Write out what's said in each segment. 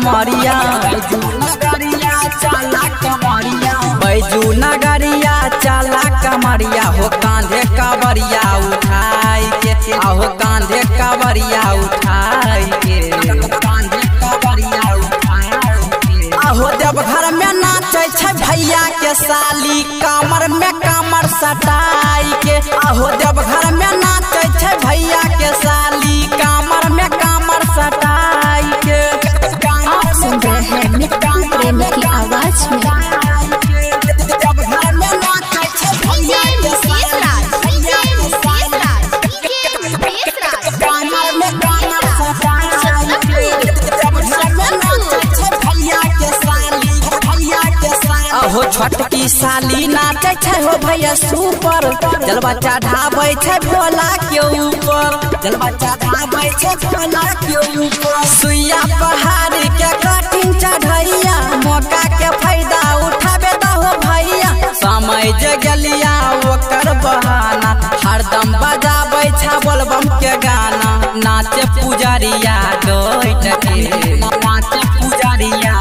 कमरिया बैजू नगरिया चला कमरिया हो कांधे कवरिया उठाई के आहो कांधे कवरिया उठाई के आहो देवघर में नाचे छै भैया के साली कमर में कमर सटाई के आहो देवघर में नाचे छै भैया के साली कमर में कमर सटाई के। आप सुन रहे हैं मिट्टू प्रेमी की आवाज में। हो छोटकी साली नाचे छै हो भैया सुपर जलवा चढ़ावे छै भोला के ऊपर जलवा चढ़ावे छै भोला के ऊपर सुइया पहाड़ी के कठिन चढ़ैया मौका के फायदा उठाबे दा हो भैया समय जे गेलिया ओकर बहाना हरदम बजाबै छै बोलबम के गाना नाचे पुजरिया डोइट के नाचे पुजरिया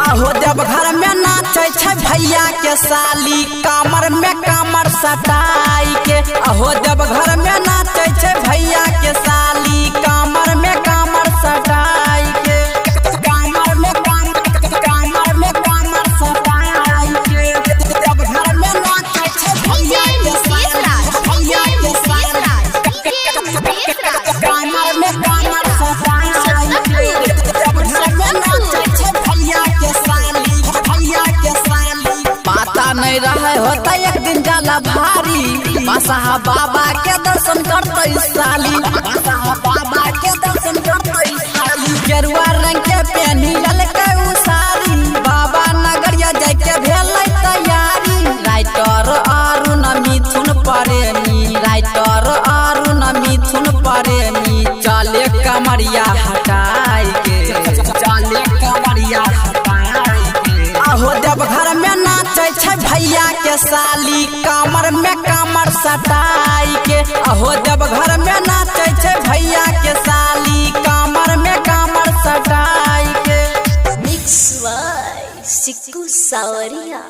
आहो देवघर में नाचे छै भैया के साली कमर में कमर सटाई के आहो देवघर में नाचे छै भैया के साली कमर में कमर सटाई के कमर में कमर सटाई के देवघर में नाचे छै भैया के साली कमर में कमर सटाई के देवघर में नाचे छै भैया के साली पता नहीं रहे होता एक दिन जाला भारी बसहा बाबा के दर्शन करते साली बसहा बाबा के दर्शन करते साली गेरुआ रंग के पहनी ललके साड़ी बाबा नगरिया जाय के भेलै तैयारी राइटर अरुण मिथुन प्रेमी राइटर अरुण मिथुन प्रेमी चले कमरिया हटाई के चले कमरिया आहो देवघर में नाचे छै भैया के साली कमर में कमर सटाई के आहो देवघर में नाचे छै भैया के साली कमर में कमर सटाई के। मिक्स बाय सिक्कू सावरिया।